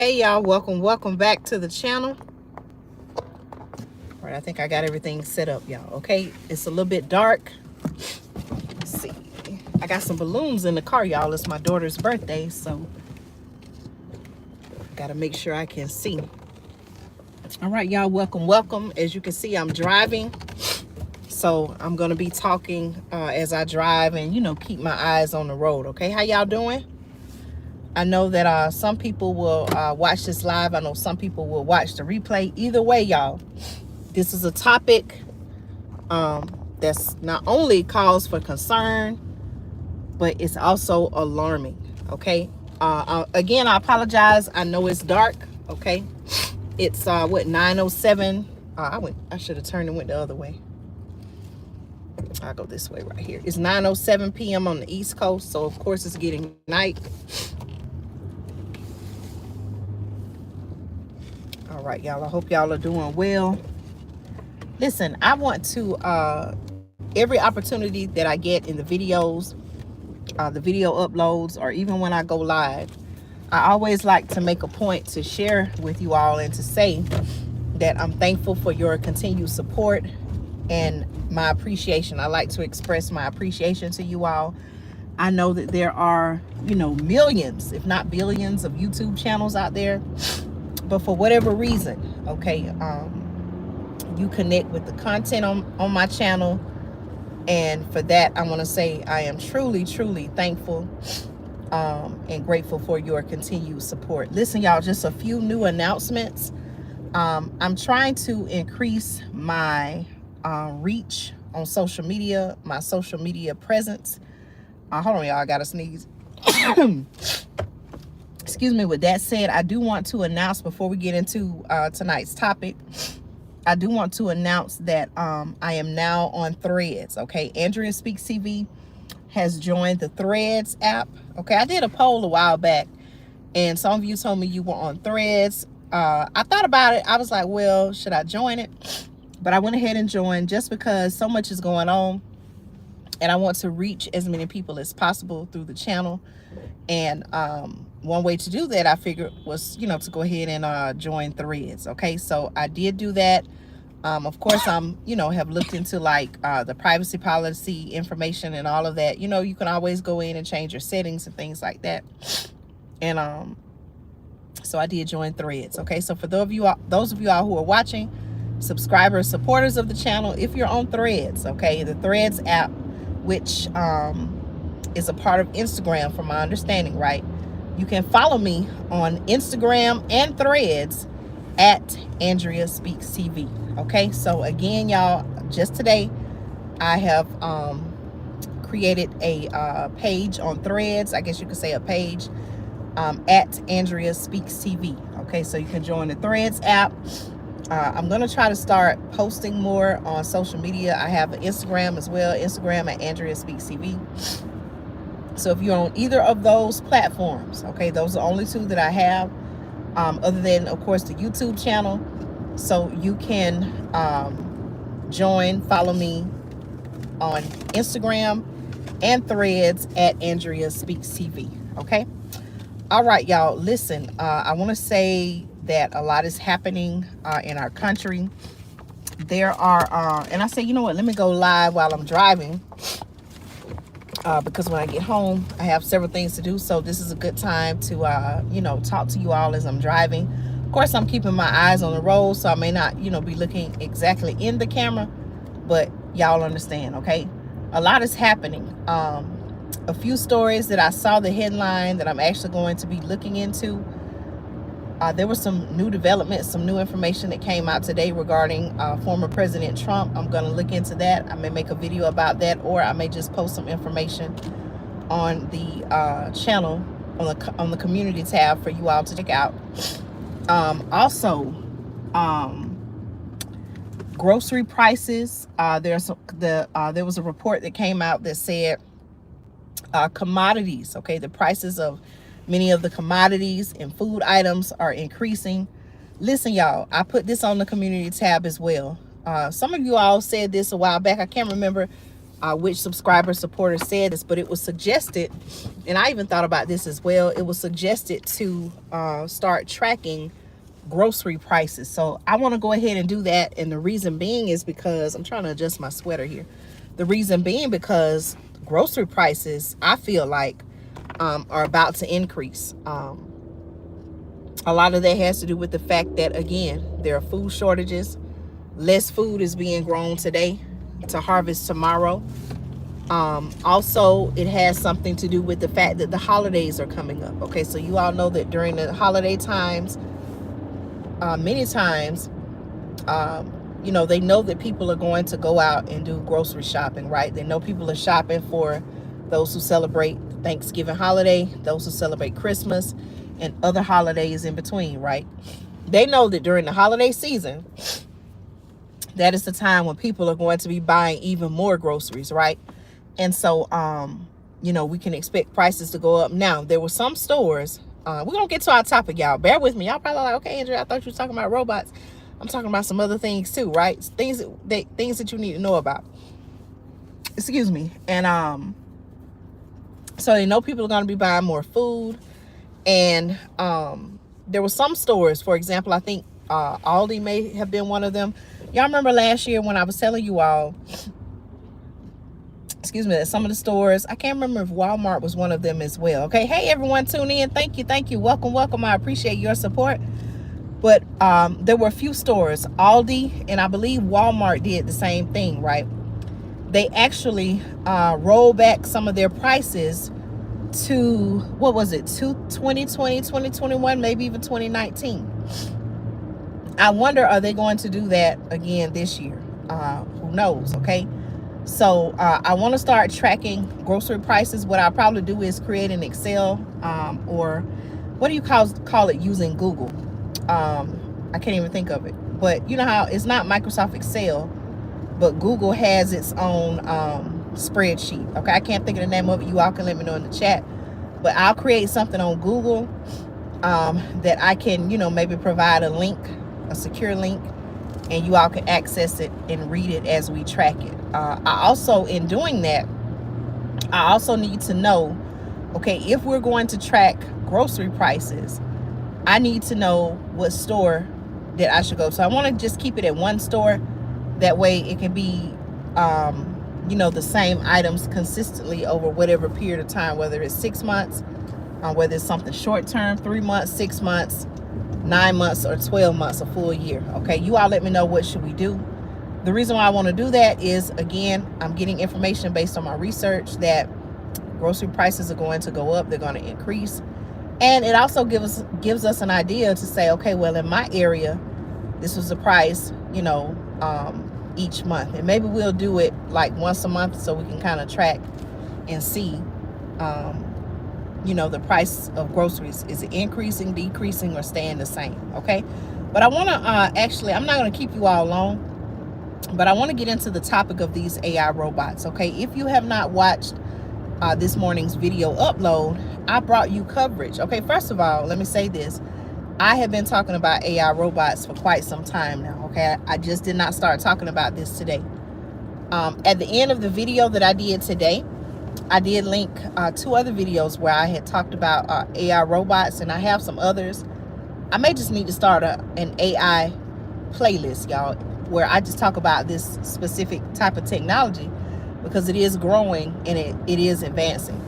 Hey y'all, welcome back to the channel. All right, I think I got everything set up, y'all. Okay, it's a little bit dark. Let's see. I got some balloons in the car, y'all. It's my daughter's birthday, so gotta make sure I can see. All right, y'all, welcome. As you can see, I'm driving, so I'm gonna be talking as I drive, and keep my eyes on the road. Okay, how y'all doing? I know that some people will watch this live. I know some people will watch the replay. Either way, y'all, this is a topic that's not only cause for concern, but it's also alarming. Okay. Again, I apologize. I know it's dark. Okay. It's what, 9:07. I should have turned and went the other way. I'll go this way right here. It's 9:07 p.m. on the East Coast, so of course it's getting night. All right, y'all. I hope y'all are doing well. Listen, I want to every opportunity that I get in the videos, the video uploads, or even when I go live, I always like to make a point to share with you all and to say that I'm thankful for your continued support and my appreciation. I like to express my appreciation to you all. I know that there are, millions, if not billions, of YouTube channels out there, but for whatever reason, okay, you connect with the content on my channel. And for that, I want to say I am truly thankful and grateful for your continued support. Listen, y'all, just a few new announcements. I'm trying to increase my reach on social media, my social media presence. Hold on, y'all, I gotta sneeze. Excuse me. With that said, I do want to announce before we get into tonight's topic, I do want to announce that I am now on Threads. Okay, Andrea Speaks TV has joined the Threads app. Okay, I did a poll a while back, and some of you told me you were on Threads. I thought about it. I was like, well, should I join it? But I went ahead and joined just because so much is going on, and I want to reach as many people as possible through the channel. And one way to do that, I figured, was to go ahead and join Threads. Okay, so I did do that. Of course, I'm have looked into like the privacy policy information and all of that. You can always go in and change your settings and things like that. And so I did join Threads. Okay, so for those of you all who are watching, subscribers, supporters of the channel, if you're on Threads, okay, the Threads app, which is a part of Instagram from my understanding, right? You can follow me on Instagram and Threads at Andrea Speaks TV. Okay, so again, y'all, just today I have created a page on Threads. I guess you could say a page at Andrea Speaks TV. Okay, so you can join the Threads app. I'm gonna try to start posting more on social media. I have an Instagram as well, Instagram at Andrea Speaks TV. So if you're on either of those platforms, okay, those are the only two that I have, other than, of course, the YouTube channel. So you can follow me on Instagram and Threads at Andrea Speaks TV. Okay. All right, y'all. Listen, I want to say that a lot is happening in our country. There are, and I say, you know what? Let me go live while I'm driving. Because when I get home, I have several things to do. So this is a good time to, talk to you all as I'm driving. Of course, I'm keeping my eyes on the road, so I may not, be looking exactly in the camera, but y'all understand, okay? A lot is happening. A few stories that I saw the headline that I'm actually going to be looking into. There was some new developments, some new information that came out today regarding former President Trump. I'm going to look into that. I may make a video about that, or I may just post some information on the channel, on the community tab for you all to check out. Also, grocery prices. There was a report that came out that said commodities, okay, the prices of many of the commodities and food items are increasing. Listen, y'all, I put this on the community tab as well. Some of you all said this a while back. I can't remember which subscriber supporter said this, but it was suggested, and I even thought about this as well. It was suggested to start tracking grocery prices. So I want to go ahead and do that. And the reason being is because I'm trying to adjust my sweater here. The reason being because grocery prices, I feel like, are about to increase. A lot of that has to do with the fact that, again, there are food shortages. Less food is being grown today to harvest tomorrow. Also, it has something to do with the fact that the holidays are coming up. Okay, so you all know that during the holiday times, many times, you know, they know that people are going to go out and do grocery shopping, right? They know people are shopping for those who celebrate Thanksgiving holiday, those who celebrate Christmas, and other holidays in between, right? They know that during the holiday season, that is the time when people are going to be buying even more groceries, right? And so, you know, we can expect prices to go up. Now, there were some stores, we're going to get to our topic, y'all. Bear with me. Y'all probably like, okay, Andrea, I thought you were talking about robots. I'm talking about some other things too, right? Things that you need to know about. Excuse me. And so they know people are going to be buying more food. And there were some stores, for example, I think Aldi may have been one of them. Y'all remember last year when I was telling you all, excuse me, that some of the stores, I can't remember if Walmart was one of them as well. Okay, hey everyone, tune in. Thank you, welcome. I appreciate your support. But there were a few stores, Aldi, and I believe Walmart did the same thing, right? They actually rolled back some of their prices to, what was it, to 2020, 2021, maybe even 2019. I wonder, are they going to do that again this year? Who knows, okay? So I want to start tracking grocery prices. What I'll probably do is create an Excel, or what do you call it using Google? I can't even think of it. But you know how it's not Microsoft Excel, but Google has its own spreadsheet. Okay, I can't think of the name of it. You all can let me know in the chat. But I'll create something on Google that I can, you know, maybe provide a link, a secure link, and you all can access it and read it as we track it. I also, in doing that, I also need to know, okay, if we're going to track grocery prices, I need to know what store that I should go. So I want to just keep it at one store. That way it can be, you know, the same items consistently over whatever period of time, whether it's 6 months, whether it's something short term, 3 months, 6 months, 9 months, or 12 months, a full year. Okay, you all let me know what should we do. The reason why I want to do that is, again, I'm getting information based on my research that grocery prices are going to go up, they're going to increase. And it also gives us an idea to say, okay, well, in my area, this was the price, you know, each month. And maybe we'll do it like once a month so we can kind of track and see, you know, the price of groceries. Is it increasing, decreasing, or staying the same? Okay. But I want to actually, I'm not going to keep you all long, but I want to get into the topic of these AI robots. Okay. If you have not watched this morning's video upload, I brought you coverage. Okay, first of all, let me say this. I have been talking about AI robots for quite some time now. Okay, I just did not start talking about this today. At the end of the video that I did today, I did link 2 other videos where I had talked about AI robots, and I have some others. I may just need to start an AI playlist, y'all, where I just talk about this specific type of technology, because it is growing and it is advancing.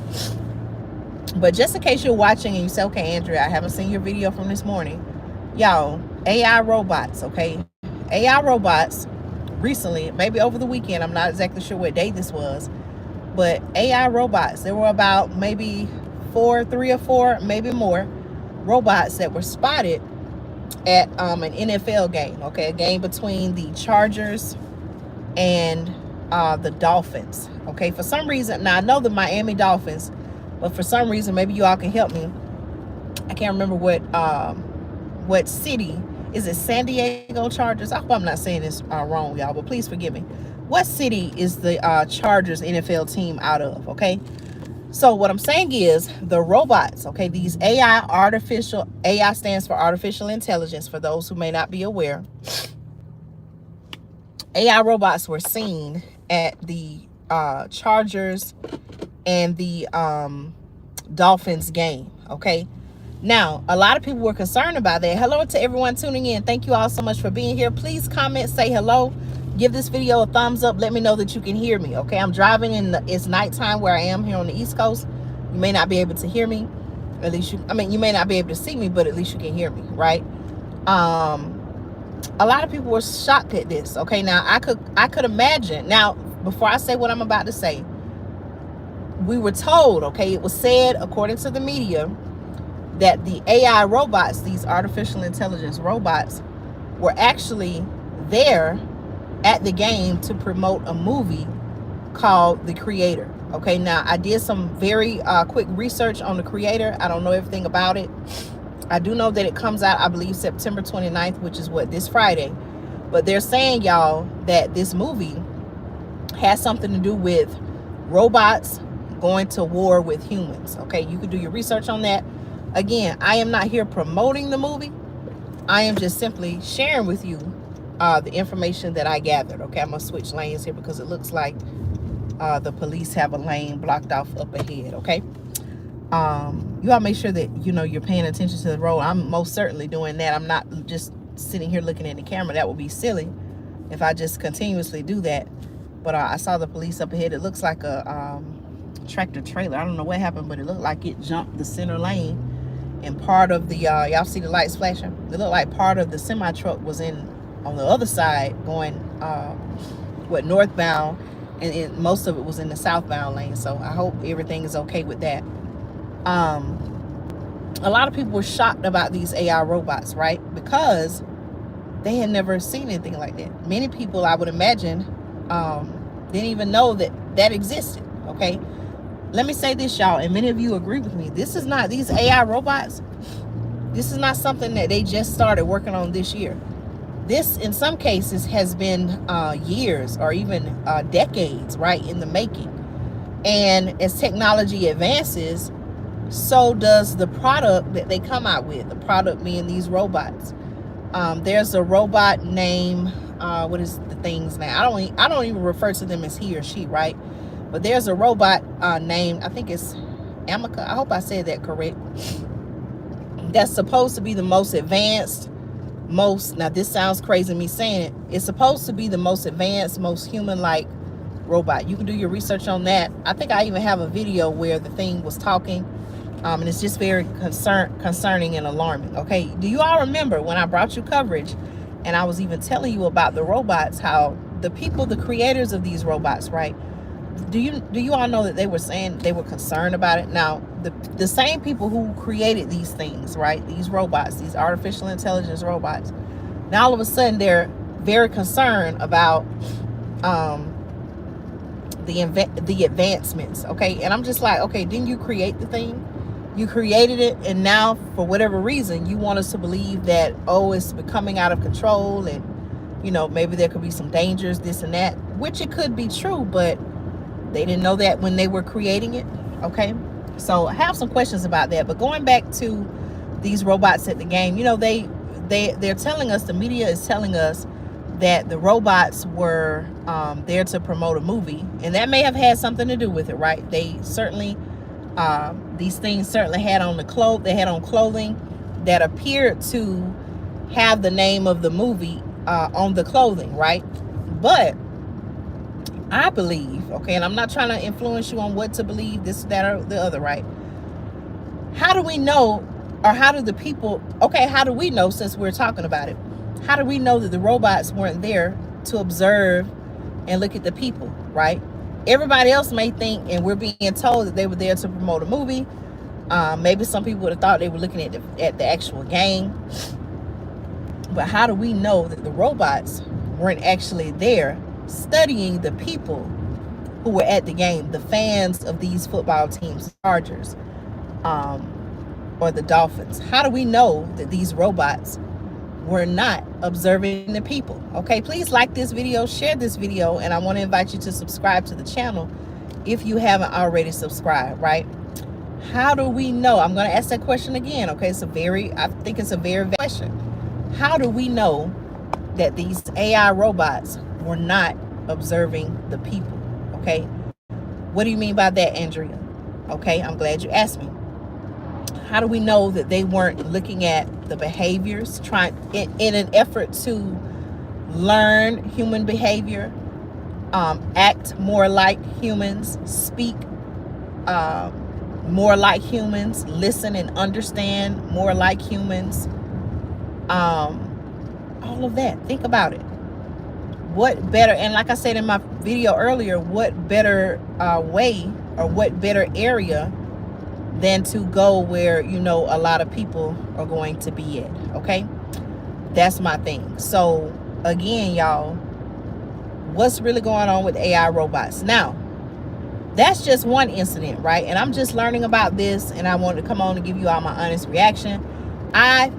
But just in case you're watching and you say, okay, Andrea, I haven't seen your video from this morning. Y'all, AI robots, okay? AI robots recently, maybe over the weekend, I'm not exactly sure what day this was, but AI robots, there were about maybe 3 or 4, maybe more robots that were spotted at an NFL game, okay? A game between the Chargers and the Dolphins. Okay, for some reason, now I know the Miami Dolphins, but for some reason, maybe you all can help me. I can't remember what city. Is it San Diego Chargers? I hope I'm not saying this wrong, y'all, but please forgive me. What city is the Chargers NFL team out of? Okay, so what I'm saying is the robots, okay, these AI stands for artificial intelligence, for those who may not be aware. AI robots were seen at the Chargers and the Dolphins game. Okay. Now, a lot of people were concerned about that. Hello to everyone tuning in. Thank you all so much for being here. Please comment, say hello, give this video a thumbs up. Let me know that you can hear me. Okay, I'm driving it's nighttime where I am here on the East Coast. You may not be able to hear me. At least you may not be able to see me, but at least you can hear me, right? A lot of people were shocked at this. Okay, now I could imagine. Now, before I say what I'm about to say, we were told, okay, it was said according to the media that the AI robots, these artificial intelligence robots, were actually there at the game to promote a movie called The Creator. Okay, now I did some very quick research on The Creator. I don't know everything about it. I do know that it comes out, I believe, September 29th, which is this Friday. But they're saying, y'all, that this movie has something to do with robots going to war with humans. Okay, you can do your research on that. Again, I am not here promoting the movie. I am just simply sharing with you the information that I gathered. Okay, I'm going to switch lanes here because it looks like the police have a lane blocked off up ahead. Okay. You all make sure that, you're paying attention to the road. I'm most certainly doing that. I'm not just sitting here looking at the camera. That would be silly if I just continuously do that. But I saw the police up ahead. It looks like a tractor trailer. I don't know what happened, but it looked like it jumped the center lane, and part of the y'all see the lights flashing? It looked like part of the semi truck was on the other side going northbound, and most of it was in the southbound lane. So I hope everything is okay with that. A lot of people were shocked about these AI robots, right? Because they had never seen anything like that. Many people, I would imagine, didn't even know that existed. Okay, let me say this, y'all, and many of you agree with me. These AI robots, this is not something that they just started working on this year. This, in some cases, has been years or even decades, right, in the making. And as technology advances, so does the product that they come out with. The product being these robots. There's a robot named what is the thing's name? I don't even refer to them as he or she, right? But there's a robot named, I think it's Amica. I hope I said that correct. That's supposed to be the most advanced, now this sounds crazy me saying it. It's supposed to be the most advanced, most human-like robot. You can do your research on that. I think I even have a video where the thing was talking. And it's just very concerning and alarming. Okay, do you all remember when I brought you coverage and I was even telling you about the robots, how the creators of these robots, right? Do you all know that they were saying they were concerned about it? Now, the same people who created these things, right? These robots, these artificial intelligence robots. Now all of a sudden they're very concerned about the advancements. Okay, and I'm just like, okay, didn't you create the thing? You created it, and now for whatever reason you want us to believe that, oh, it's becoming out of control, and maybe there could be some dangers, this and that, which it could be true, but they didn't know that when they were creating it. Okay, so I have some questions about that. But going back to these robots at the game, they're telling us, the media is telling us that the robots were there to promote a movie, and that may have had something to do with it, right? They certainly these things certainly had on clothing that appeared to have the name of the movie on the clothing, right? But I believe, okay, and I'm not trying to influence you on what to believe, this, that, or the other, right? How do we know, or how do the people, okay, how do we know, since we're talking about it, how do we know that the robots weren't there to observe and look at the people, right? Everybody else may think, and we're being told that they were there to promote a movie. Maybe some people would have thought they were looking at the actual game. But how do we know that the robots weren't actually there studying the people who were at the game, the fans of these football teams, Chargers, or the Dolphins? How do we know that these robots were not observing the people? Okay, please like this video, share this video, and I want to invite you to subscribe to the channel if you haven't already subscribed, right? How do we know? I'm going to ask that question again. Okay, I think it's a very valid question. How do we know that these AI robots were not observing the people? Okay, what do you mean by that, Andrea? Okay, I'm glad you asked me. How do we know that they weren't looking at the behaviors, trying in an effort to learn human behavior, act more like humans, speak more like humans, listen and understand more like humans, all of that? Think about it. What better, and like I said in my video earlier, what better way, or what better area than to go where, you know, a lot of people are going to be at? Okay, that's my thing. So again, y'all, what's really going on with AI robots now? That's just one incident, right? And I'm just learning about this, and I wanted to come on and give you all my honest reaction. I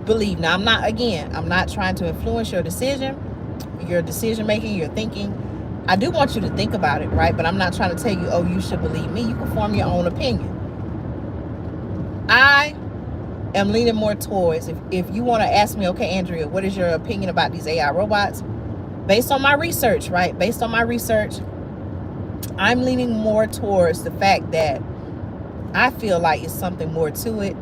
believe, now I'm not trying to influence your decision making, your thinking. I do want you to think about it, right? But I'm not trying to tell you, oh, you should believe me. You can form your own opinion. I am leaning more towards, if you want to ask me, okay, Andrea, what is your opinion about these AI robots? Based on my research, right? Based on my research, I'm leaning more towards the fact that I feel like it's something more to it.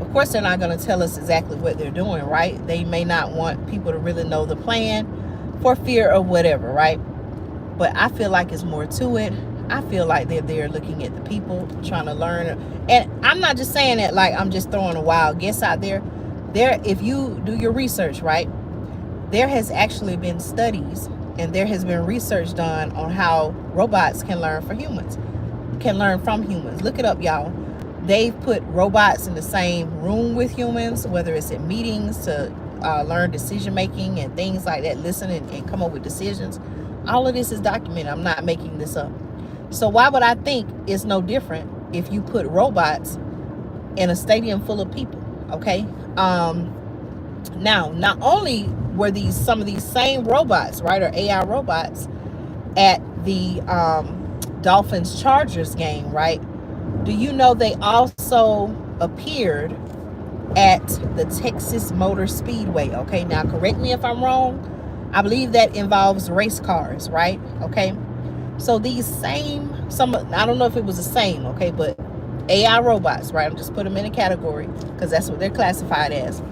Of course, they're not going to tell us exactly what they're doing, right? They may not want people to really know the plan for fear of whatever, right? But I feel like it's more to it. I feel like they're there looking at the people, trying to learn. And I'm not just saying that like I'm just throwing a wild guess out there. If you do your research, right, there has actually been studies and there has been research done on how robots can learn from humans. Look it up, y'all. They've put robots in the same room with humans, whether it's in meetings to learn decision making and things like that, listen and come up with decisions. All of this is documented. I'm not making this up. So why would I think it's no different if you put robots in a stadium full of people? Okay. Now, not only were some of these same robots, right, or AI robots at the Dolphins Chargers game, right? Do you know they also appeared at the Texas Motor Speedway? Okay, now correct me if I'm wrong. I believe that involves race cars, right? Okay, so these I don't know if it was the same, okay, but AI robots, right? I'm just put them in a category because that's what they're classified as.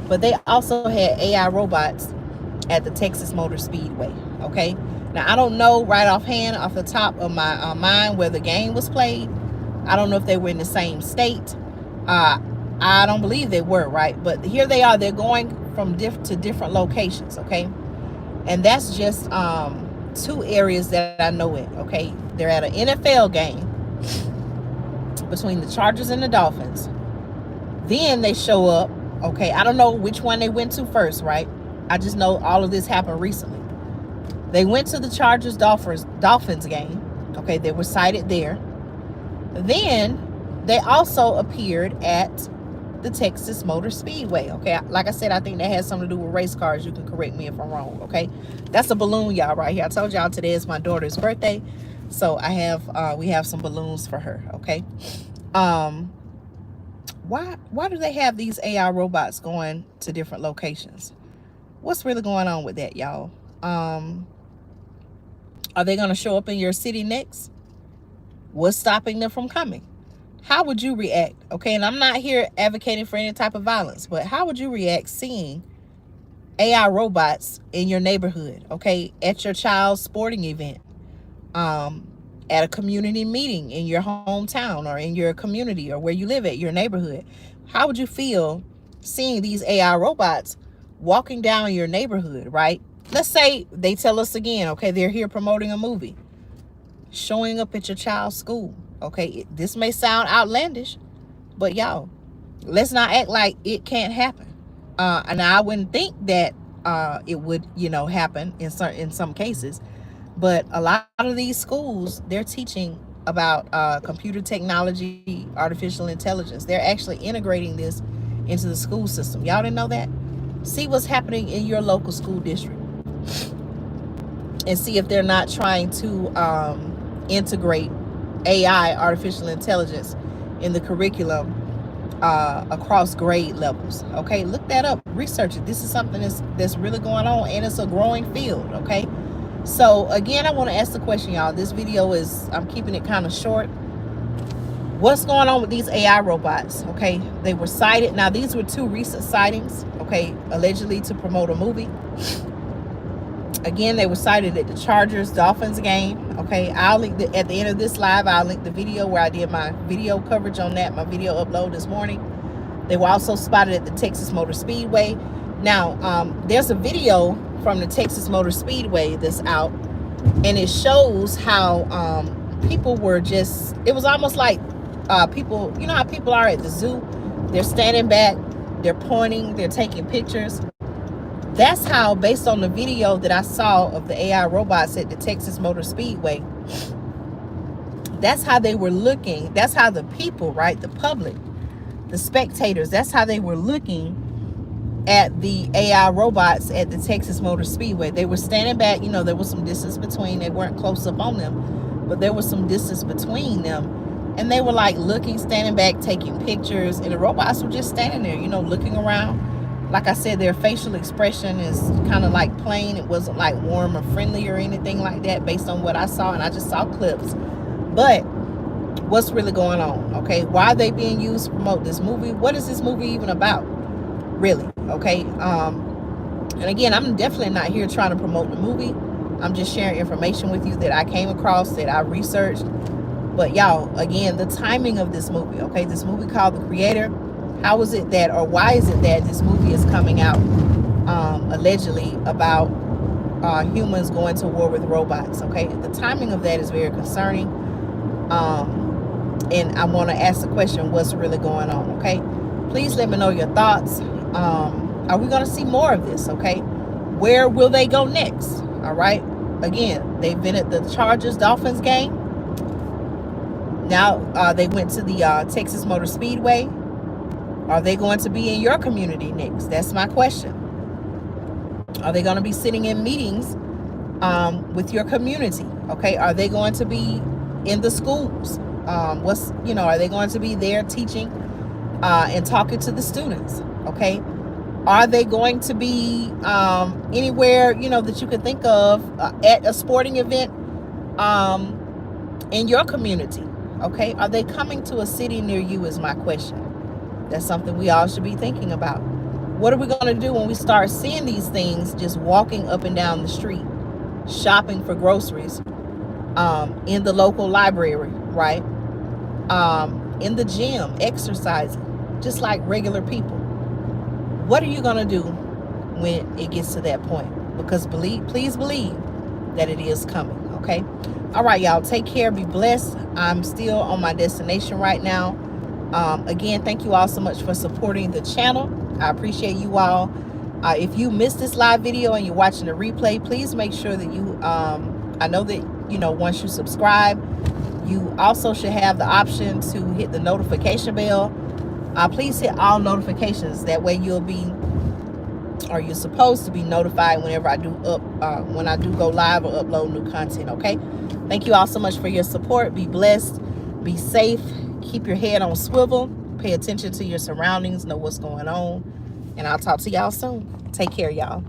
But they also had AI robots at the Texas Motor Speedway, okay? Now, I don't know right offhand, off the top of my mind, where the game was played. I don't know if they were in the same state. I don't believe they were, right? But here they are. They're going from to different locations, okay? And that's just two areas that I know it, okay? They're at an NFL game between the Chargers and the Dolphins. Then they show up, okay? I don't know which one they went to first, right? I just know all of this happened recently. They went to the Chargers Dolphins game, okay? They were sighted there. Then they also appeared at the Texas Motor Speedway, okay? Like I said, I think that has something to do with race cars. You can correct me if I'm wrong, okay? That's a balloon, y'all, right here. I told y'all today is my daughter's birthday, so we have some balloons for her, okay? Why do they have these AI robots going to different locations? What's really going on with that, y'all? Are they going to show up in your city next? What's stopping them from coming? How would you react? Okay, and I'm not here advocating for any type of violence, but how would you react seeing AI robots in your neighborhood, okay, at your child's sporting event, at a community meeting in your hometown or in your community or where you live at, your neighborhood? How would you feel seeing these AI robots walking down your neighborhood, right? Let's say they tell us again, okay, they're here promoting a movie, showing up at your child's school. Okay, this may sound outlandish, but y'all, let's not act like it can't happen. And I wouldn't think that it would, happen in some cases. But a lot of these schools, they're teaching about computer technology, artificial intelligence. They're actually integrating this into the school system. Y'all didn't know that? See what's happening in your local school district and see if they're not trying to integrate AI, artificial intelligence, in the curriculum across grade levels. Okay, look that up, research it. This is something that's really going on, and it's a growing field. Okay, So again, I want to ask the question, y'all. This video is, I'm keeping it kind of short. What's going on with these AI robots? Okay, they were sighted. Now, these were 2 recent sightings, okay, allegedly to promote a movie. Again, they were sighted at the Chargers Dolphins game. Okay, I'll link at the end of this live, I'll link the video where I did my video coverage on that, my video upload this morning. They were also spotted at the Texas Motor Speedway. Now, there's a video from the Texas Motor Speedway that's out, and it shows how people were just, it was almost like people, you know how people are at the zoo? They're standing back, they're pointing, they're taking pictures. That's how, based on the video that I saw of the AI robots at the Texas Motor Speedway, that's how they were looking. That's how the people, right, the public, the spectators, that's how they were looking at the AI robots at the Texas Motor Speedway. They were standing back, you know, there was some distance between, they weren't close up on them, but there was some distance between them. And they were like looking, standing back, taking pictures, and the robots were just standing there, you know, looking around. Like I said, their facial expression is kind of like plain. It wasn't like warm or friendly or anything like that based on what I saw, and I just saw clips. But what's really going on? Okay, why are they being used to promote this movie? What is this movie even about, really? Okay, and again, I'm definitely not here trying to promote the movie. I'm just sharing information with you that I came across, that I researched. But y'all, again, the timing of this movie, okay, this movie called The Creator. How is it that, or why is it that this movie is coming out allegedly about humans going to war with robots? Okay, the timing of that is very concerning. And I want to ask the question, what's really going on? Okay, please let me know your thoughts. Are we going to see more of this? Okay, where will they go next? All right, again, they've been at the Chargers Dolphins game. Now they went to the Texas Motor Speedway. Are they going to be in your community next? That's my question. Are they going to be sitting in meetings with your community? Okay, are they going to be in the schools? Are they going to be there teaching and talking to the students? Okay, are they going to be anywhere, you know, that you could think of at a sporting event in your community? Okay, are they coming to a city near you is my question. That's something we all should be thinking about. What are we going to do when we start seeing these things just walking up and down the street, shopping for groceries, in the local library, right? In the gym, exercising, just like regular people? What are you going to do when it gets to that point? Because please believe that it is coming, okay? All right, y'all, take care, be blessed. I'm still on my destination right now. Again, thank you all so much for supporting the channel. I appreciate you all. If you missed this live video and you're watching the replay, please make sure that you, I know that, you know, once you subscribe, you also should have the option to hit the notification bell. Please hit all notifications. That way you'll be, or you're supposed to be notified whenever I do when I do go live or upload new content, okay? Thank you all so much for your support. Be blessed, be safe, keep your head on swivel, pay attention to your surroundings, know what's going on, and I'll talk to y'all soon. Take care, y'all.